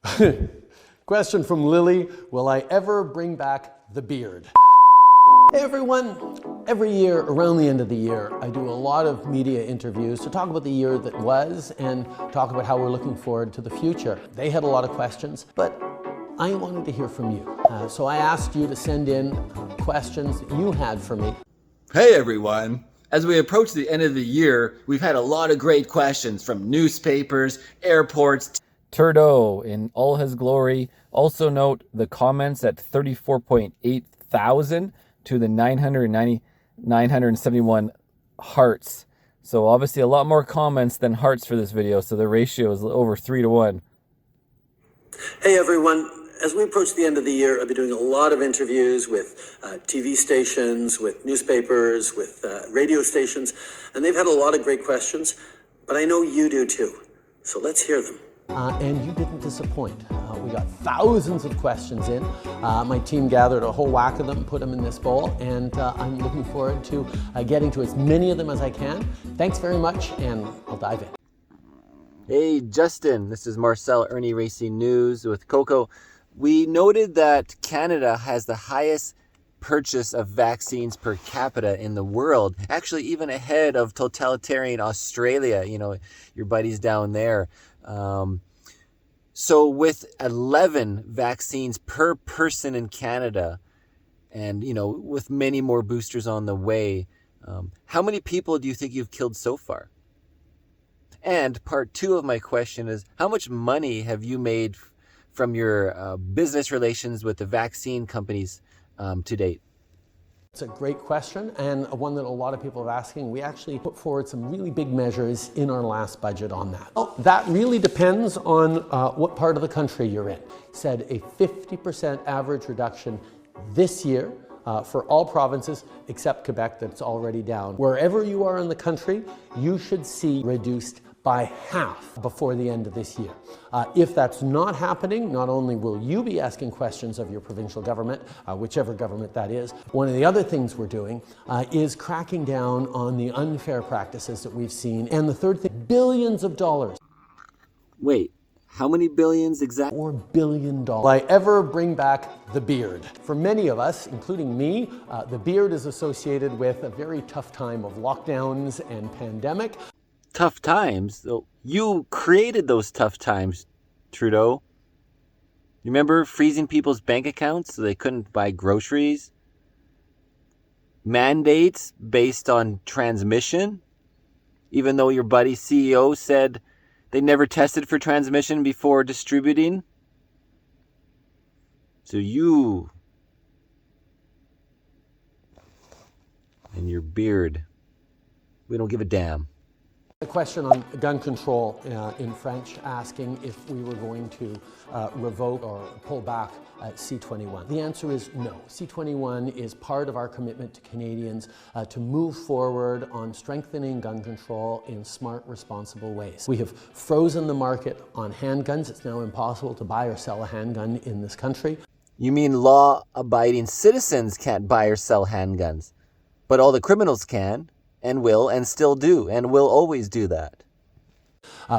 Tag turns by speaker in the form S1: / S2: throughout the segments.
S1: Question from Lily, will I ever bring back the beard? Hey everyone, every year around the end of the year, I do a lot of media interviews to talk about the year that was and talk about how we're looking forward to the future. They had a lot of questions, but I wanted to hear from you. So I asked you to send in questions that you had for me.
S2: Hey everyone! As we approach the end of the year, we've had a lot of great questions from newspapers, airports.
S3: Trudeau in all his glory. Also note the comments at 34.8 thousand to the 971 hearts. So obviously a lot more comments than hearts for this video. So the ratio is over 3-to-1.
S1: Hey everyone, as we approach the end of the year, I've been doing a lot of interviews with TV stations, with newspapers, with radio stations, and they've had a lot of great questions, but I know you do too. So let's hear them. And you didn't disappoint. We got thousands of questions in. My team gathered a whole whack of them, put them in this bowl, and I'm looking forward to getting to as many of them as I can. Thanks very much, and I'll dive in.
S3: Hey Justin, this is Marcel Irnie Racing News with Coco. We noted that Canada has the highest purchase of vaccines per capita in the world, actually even ahead of totalitarian Australia, you know, your buddies down there. So with 11 vaccines per person in Canada, and you know, with many more boosters on the way, how many people do you think you've killed so far? And part two of my question is, how much money have you made from your business relations with the vaccine companies to date?
S1: It's a great question, and one that a lot of people are asking. We actually put forward some really big measures in our last budget on that. Well, that really depends on what part of the country you're in. Said a 50% average reduction this year for all provinces except Quebec, that's already down. Wherever you are in the country, you should see reduced by half before the end of this year. If that's not happening, not only will you be asking questions of your provincial government, whichever government that is, one of the other things we're doing is cracking down on the unfair practices that we've seen. And the third thing, billions of dollars.
S3: Wait, how many billions exactly?
S1: $4 billion. Will I ever bring back the beard? For many of us, including me, the beard is associated with a very tough time of lockdowns and pandemic.
S3: Tough times? You created those tough times, Trudeau. You remember freezing people's bank accounts so they couldn't buy groceries? Mandates based on transmission, even though your buddy CEO said they never tested for transmission before distributing. So you and your beard, we don't give a damn.
S1: A question on gun control in French, asking if we were going to revoke or pull back C-21. The answer is no. C-21 is part of our commitment to Canadians to move forward on strengthening gun control in smart, responsible ways. We have frozen the market on handguns. It's now impossible to buy or sell a handgun in this country.
S3: You mean law-abiding citizens can't buy or sell handguns, but all the criminals can? And will, and still do, and will always do that.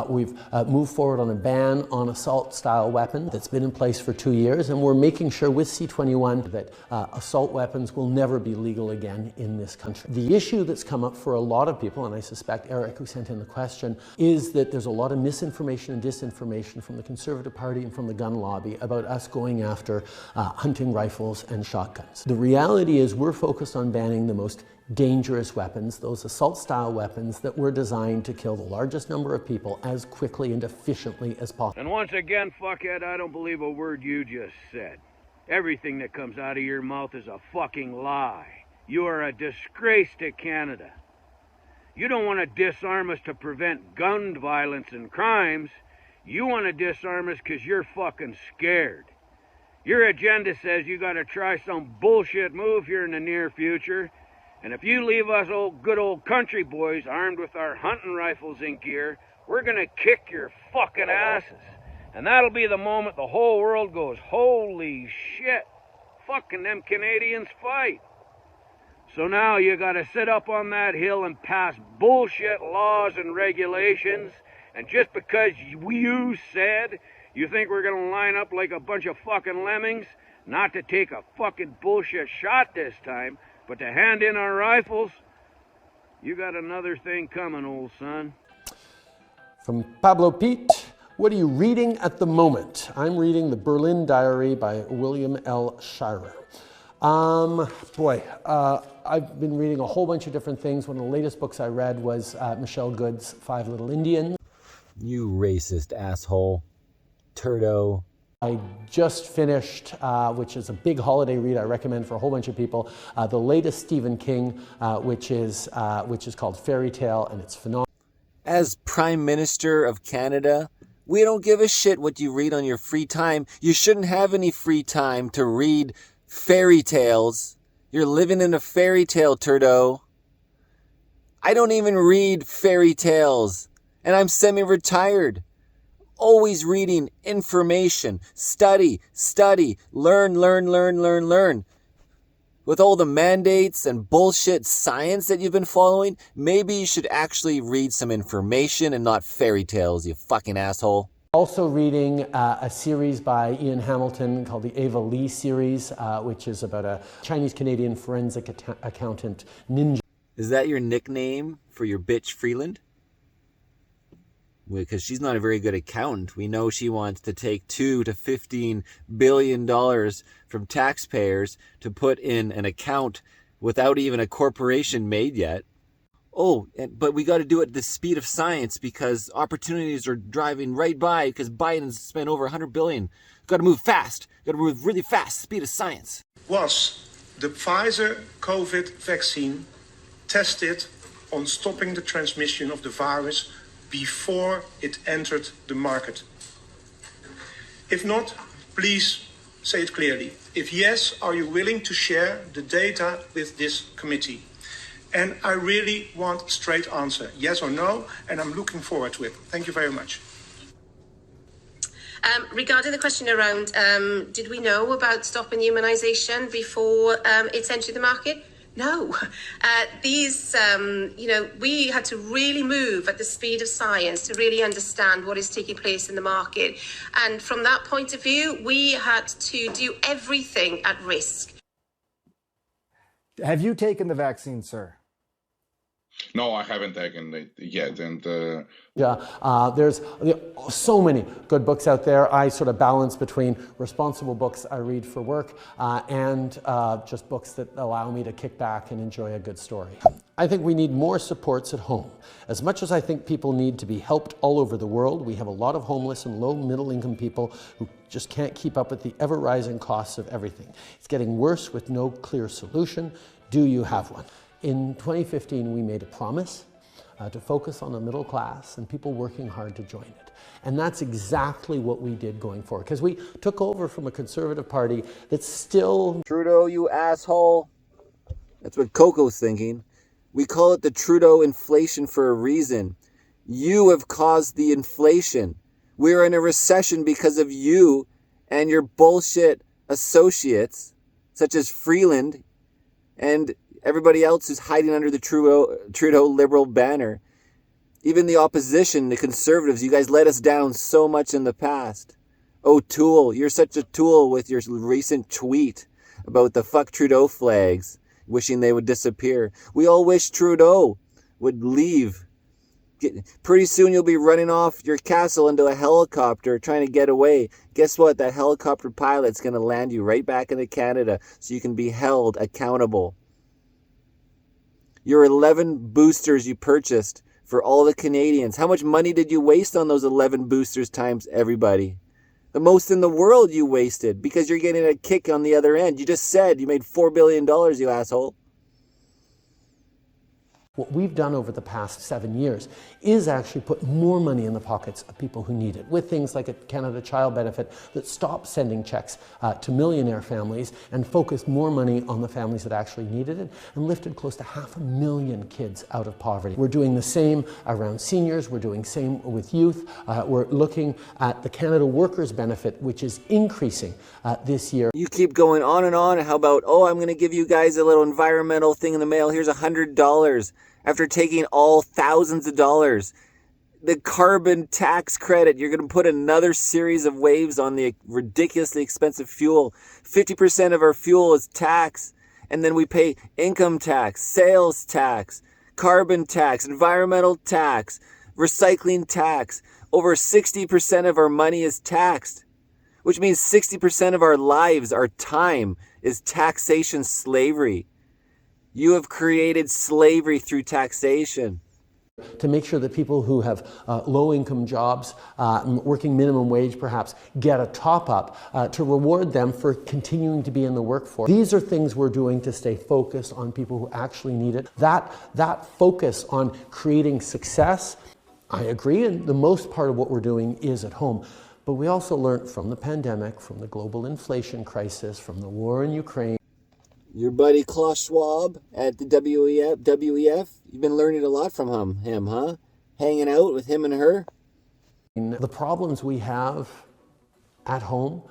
S1: We've moved forward on a ban on assault-style weapons that's been in place for 2 years, and we're making sure with C-21 that assault weapons will never be legal again in this country. The issue that's come up for a lot of people, and I suspect Eric, who sent in the question, is that there's a lot of misinformation and disinformation from the Conservative Party and from the gun lobby about us going after hunting rifles and shotguns. The reality is we're focused on banning the most dangerous weapons, those assault-style weapons that were designed to kill the largest number of people as quickly and efficiently as possible.
S4: And once again, fuckhead, I don't believe a word you just said. Everything that comes out of your mouth is a fucking lie. You are a disgrace to Canada. You don't want to disarm us to prevent gun violence and crimes. You want to disarm us because you're fucking scared. Your agenda says you got to try some bullshit move here in the near future. And if you leave us good old country boys armed with our hunting rifles in gear, we're going to kick your fucking asses. And that'll be the moment the whole world goes, holy shit, fucking them Canadians fight. So now you got to sit up on that hill and pass bullshit laws and regulations. And just because you said You think we're gonna line up like a bunch of fucking lemmings? Not to take a fucking bullshit shot this time, but to hand in our rifles? You got another thing coming, old son.
S1: From Pablo Pete, what are you reading at the moment? I'm reading The Berlin Diary by William L. Shirer. I've been reading a whole bunch of different things. One of the latest books I read was Michelle Good's Five Little Indians.
S3: You racist asshole. Turdo.
S1: I just finished, which is a big holiday read I recommend for a whole bunch of people, the latest Stephen King, which is called Fairy Tale, and it's phenomenal.
S3: As Prime Minister of Canada, we don't give a shit what you read on your free time. You shouldn't have any free time to read fairy tales. You're living in a fairy tale, Turdo. I don't even read fairy tales, and I'm semi-retired. Always reading information. Study, learn. With all the mandates and bullshit science that you've been following, maybe you should actually read some information and not fairy tales, you fucking asshole.
S1: Also reading a series by Ian Hamilton called the Ava Lee series, which is about a Chinese-Canadian forensic accountant ninja.
S3: Is that your nickname for your bitch Freeland? Because she's not a very good accountant. We know she wants to take $2 to $15 billion from taxpayers to put in an account without even a corporation made yet. Oh, but we got to do it at the speed of science because opportunities are driving right by because Biden's spent over $100 billion. Got to move fast. Got to move really fast. Speed of science.
S5: Was the Pfizer COVID vaccine tested on stopping the transmission of the virus before it entered the market? If not, please say it clearly. If yes, are you willing to share the data with this committee? And I really want a straight answer, yes or no, and I'm looking forward to it. Thank you very much.
S6: Regarding the question around, did we know about stopping immunisation before it's entered the market? No. We had to really move at the speed of science to really understand what is taking place in the market. And from that point of view, we had to do everything at risk.
S7: Have you taken the vaccine, sir?
S8: No, I haven't taken it yet, and
S1: there's so many good books out there. I sort of balance between responsible books I read for work and just books that allow me to kick back and enjoy a good story. I think we need more supports at home. As much as I think people need to be helped all over the world, we have a lot of homeless and low middle income people who just can't keep up with the ever rising costs of everything. It's getting worse with no clear solution. Do you have one? In 2015, we made a promise to focus on the middle class and people working hard to join it. And that's exactly what we did going forward, because we took over from a Conservative Party that's still...
S3: Trudeau, you asshole. That's what Coco's thinking. We call it the Trudeau inflation for a reason. You have caused the inflation. We're in a recession because of you and your bullshit associates, such as Freeland and everybody else who's hiding under the Trudeau liberal banner. Even the opposition, the Conservatives, you guys let us down so much in the past. O'Toole, you're such a tool with your recent tweet about the fuck Trudeau flags, wishing they would disappear. We all wish Trudeau would leave. Pretty soon you'll be running off your castle into a helicopter trying to get away. Guess what? That helicopter pilot's going to land you right back into Canada so you can be held accountable. Your 11 boosters you purchased for all the Canadians. How much money did you waste on those 11 boosters times everybody? The most in the world you wasted because you're getting a kick on the other end. You just said you made $4 billion, you asshole.
S1: What we've done over the past 7 years is actually put more money in the pockets of people who need it, with things like a Canada Child Benefit that stopped sending checks to millionaire families and focused more money on the families that actually needed it and lifted close to 500,000 kids out of poverty. We're doing the same around seniors, we're doing the same with youth. We're looking at the Canada Workers Benefit, which is increasing this year.
S3: You keep going on and on. How about, oh, I'm going to give you guys a little environmental thing in the mail. Here's $100. After taking all thousands of dollars. the carbon tax credit. You're going to put another series of waves on the ridiculously expensive fuel. 50% of our fuel is tax. And then we pay income tax, sales tax, carbon tax, environmental tax, recycling tax. Over 60% of our money is taxed, which means 60% of our lives, our time, is taxation slavery. You have created slavery through taxation.
S1: To make sure that people who have low-income jobs, working minimum wage perhaps, get a top-up to reward them for continuing to be in the workforce. These are things we're doing to stay focused on people who actually need it. That focus on creating success, I agree, and the most part of what we're doing is at home. But we also learned from the pandemic, from the global inflation crisis, from the war in Ukraine.
S3: Your buddy Klaus Schwab at the WEF, you've been learning a lot from him, huh? Hanging out with him and her?
S1: The problems we have at home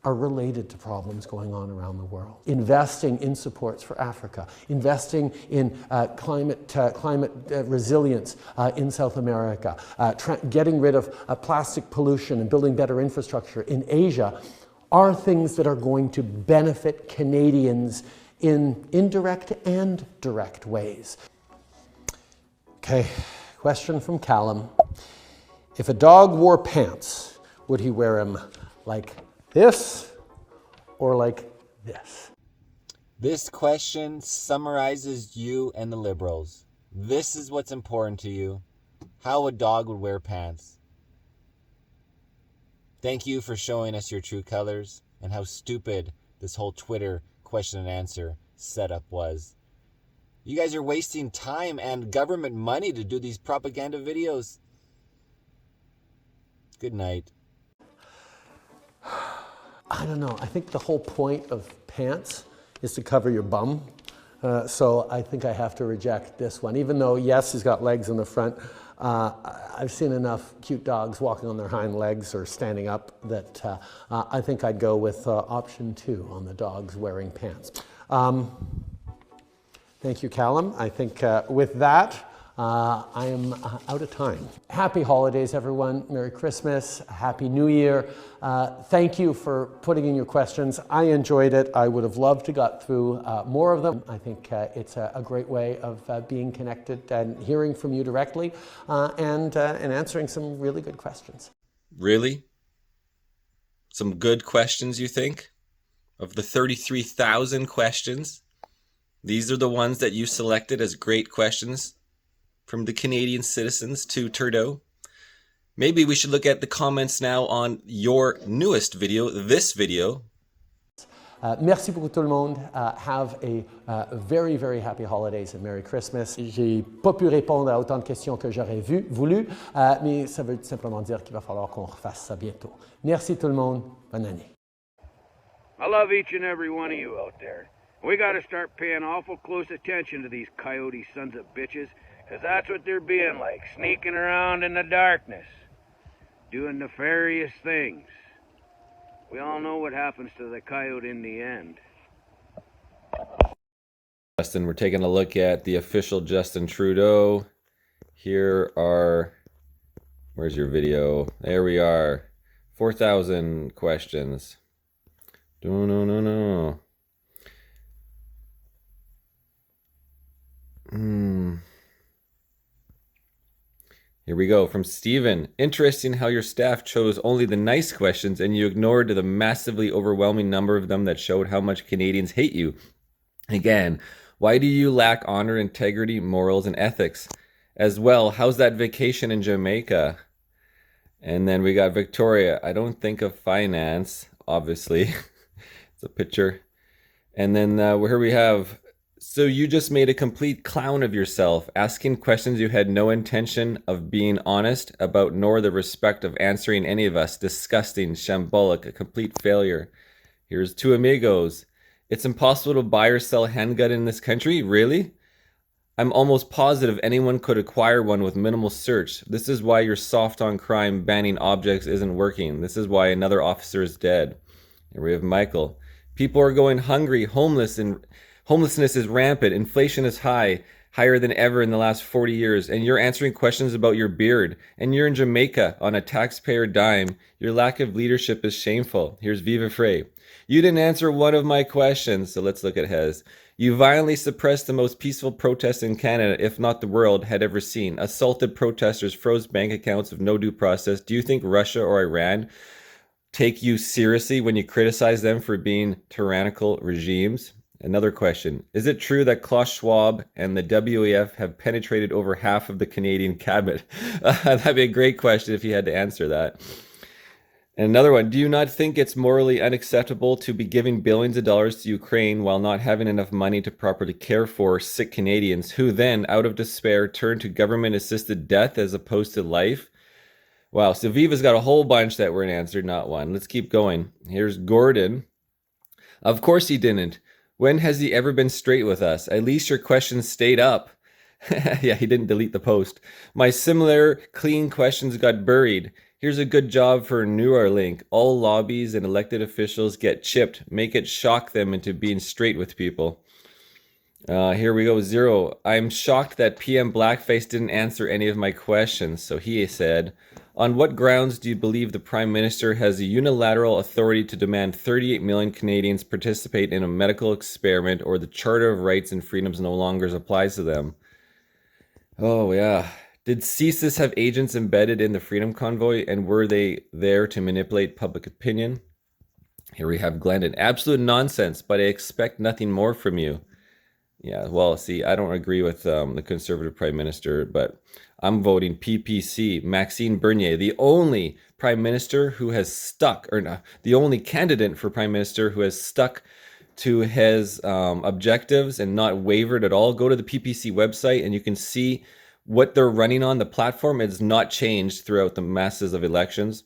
S1: are related to problems going on around the world. Investing in supports for Africa, investing in climate resilience in South America, getting rid of plastic pollution and building better infrastructure in Asia are things that are going to benefit Canadians in indirect and direct ways. Okay, question from Callum. If a dog wore pants, would he wear them like this or like this?
S3: This question summarizes you and the Liberals. This is what's important to you. How a dog would wear pants. Thank you for showing us your true colors and how stupid this whole Twitter question and answer setup was. You guys are wasting time and government money to do these propaganda videos. Good night.
S1: I don't know. I think the whole point of pants is to cover your bum. So I think I have to reject this one. Even though, yes, he's got legs in the front, I've seen enough cute dogs walking on their hind legs or standing up that I think I'd go with option 2 on the dogs wearing pants. Thank you, Callum. I think with that, I am out of time. Happy holidays, everyone. Merry Christmas. Happy New Year. Thank you for putting in your questions. I enjoyed it. I would have loved to got through more of them. I think it's a great way of being connected and hearing from you directly and answering some really good questions.
S2: Really? Some good questions, you think? Of the 33,000 questions, these are the ones that you selected as great questions from the Canadian citizens to Trudeau? Maybe we should look at the comments now on your newest video, this video.
S1: Merci beaucoup tout le monde. Have a very, very happy holidays and Merry Christmas. J'ai pas pu répondre à autant de questions que j'aurais voulu, mais ça veut simplement dire qu'il va falloir qu'on refasse ça bientôt. Merci tout le monde. Bonne année.
S4: I love each and every one of you out there. We got to start paying awful close attention to these coyote sons of bitches, because that's what they're being like, sneaking around in the darkness, doing nefarious things. We all know what happens to the coyote in the end.
S2: Justin, we're taking a look at the official Justin Trudeau. Here are, where's your video? There we are. 4,000 questions. No. Here we go, from Steven. Interesting how your staff chose only the nice questions and you ignored the massively overwhelming number of them that showed how much Canadians hate you. Again, why do you lack honor, integrity, morals, and ethics? As well, how's that vacation in Jamaica? And then we got Victoria. I don't think of finance, obviously. It's a picture. And then here we have, so you just made a complete clown of yourself, asking questions you had no intention of being honest about, nor the respect of answering any of us. Disgusting, shambolic, a complete failure. Here's two amigos. It's impossible to buy or sell a handgun in this country? Really? I'm almost positive anyone could acquire one with minimal search. This is why you're soft on crime, banning objects isn't working. This is why another officer is dead. Here we have Michael. People are going hungry, homeless, and homelessness is rampant. Inflation is high. higher than ever in the last 40 years, and you're answering questions about your beard, and you're in Jamaica on a taxpayer dime. Your lack of leadership is shameful. Here's Viva Frey. You didn't answer one of my questions, so let's look at Hez. You violently suppressed the most peaceful protest in Canada, if not the world, had ever seen. Assaulted protesters, froze bank accounts with no due process. Do you think Russia or Iran take you seriously when you criticize them for being tyrannical regimes? Another question. Is it true that Klaus Schwab and the WEF have penetrated over half of the Canadian cabinet? That'd be a great question if you had to answer that. And another one, do you not think it's morally unacceptable to be giving billions of dollars to Ukraine while not having enough money to properly care for sick Canadians who then, out of despair, turn to government-assisted death as opposed to life? Wow, so Viva's got a whole bunch that weren't answered, not one. Let's keep going. Here's Gordon. Of course he didn't. When has he ever been straight with us? At least your questions stayed up. Yeah, he didn't delete the post. My similar clean questions got buried. Here's a good job for Neuralink. All lobbies and elected officials get chipped. Make it shock them into being straight with people. Here we go, Zero. I'm shocked that PM Blackface didn't answer any of my questions. So he said, on what grounds do you believe the Prime Minister has a unilateral authority to demand 38 million Canadians participate in a medical experiment, or the Charter of Rights and Freedoms no longer applies to them? Oh, yeah. Did CSIS have agents embedded in the Freedom Convoy, and were they there to manipulate public opinion? Here we have Glendon. Absolute nonsense, but I expect nothing more from you. Yeah, well, see, I don't agree with the Conservative Prime Minister, but I'm voting PPC, Maxime Bernier, the only Prime Minister who has stuck, or no, the only candidate for Prime Minister who has stuck to his objectives and not wavered at all. Go to the PPC website and you can see what they're running on. The platform has not changed throughout the masses of elections.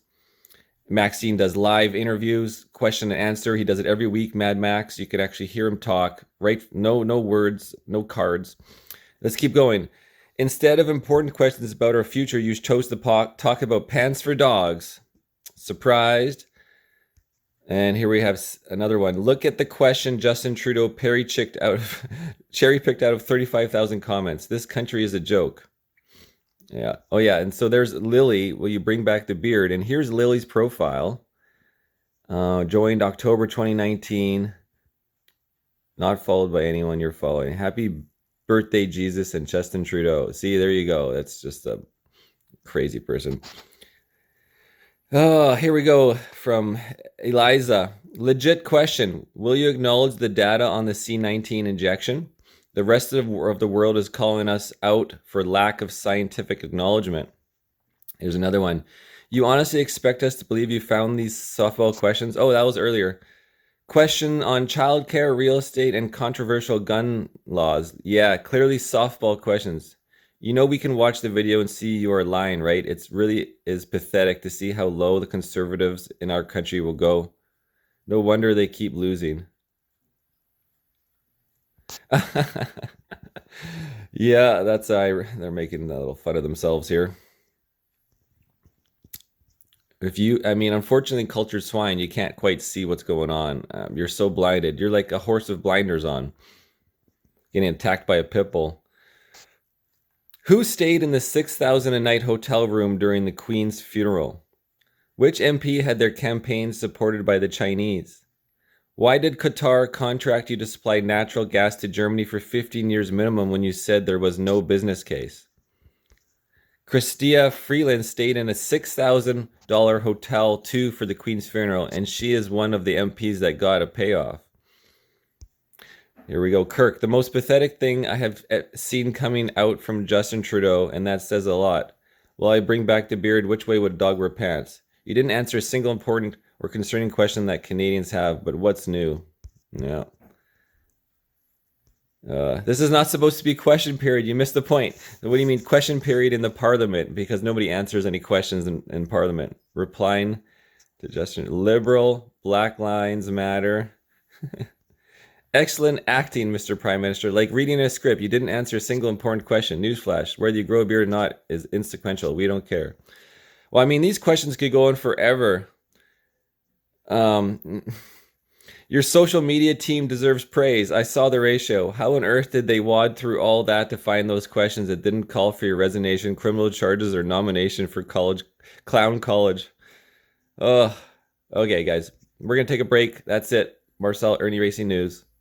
S2: Maxine does live interviews, question and answer. He does it every week. Mad Max, you can actually hear him talk. Right? No words, no cards. Let's keep going. Instead of important questions about our future, you chose to talk about pants for dogs. Surprised? And here we have another one. Look at the question Justin Trudeau cherry-picked out of 35,000 comments. This country is a joke. Yeah. Oh, yeah. And so there's Lily. Will you bring back the beard? And here's Lily's profile. Joined October 2019. Not followed by anyone you're following. Happy birthday, Jesus and Justin Trudeau. See, there you go. That's just a crazy person. Oh, here we go from Eliza. Legit question. Will you acknowledge the data on the C-19 injection? The rest of the world is calling us out for lack of scientific acknowledgement. Here's another one. You honestly expect us to believe you found these softball questions? Oh, that was earlier. Question on childcare, real estate, and controversial gun laws. Yeah, clearly softball questions. You know we can watch the video and see you are lying, right? It's really is pathetic to see how low the Conservatives in our country will go. No wonder they keep losing. Yeah, that's they're making a little fun of themselves here. Unfortunately, cultured swine, you can't quite see what's going on. You're so blinded. You're like a horse with blinders on, getting attacked by a pit bull. Who stayed in the 6,000 a night hotel room during the Queen's funeral? Which MP had their campaign supported by the Chinese? Why did Qatar contract you to supply natural gas to Germany for 15 years minimum when you said there was no business case? Christia Freeland stayed in a $6,000 hotel too for the Queen's funeral, and she is one of the MPs that got a payoff. Here we go. Kirk, the most pathetic thing I have seen coming out from Justin Trudeau, and that says a lot. Will I bring back the beard? Which way would a dog wear pants? You didn't answer a single important or concerning question that Canadians have, but what's new? Yeah. This is not supposed to be question period. You missed the point. What do you mean question period in the Parliament? Because nobody answers any questions in Parliament. Replying to Justin. Liberal, Black Lives Matter. Excellent acting, Mr. Prime Minister. Like reading a script, you didn't answer a single important question. Newsflash, whether you grow a beard or not is insequential. We don't care. Well, these questions could go on forever. Your social media team deserves praise. I saw the ratio. How on earth did they wad through all that to find those questions that didn't call for your resignation, criminal charges, or nomination for clown college? Oh, okay, guys. We're going to take a break. That's it. Marcel, Irnieracing News.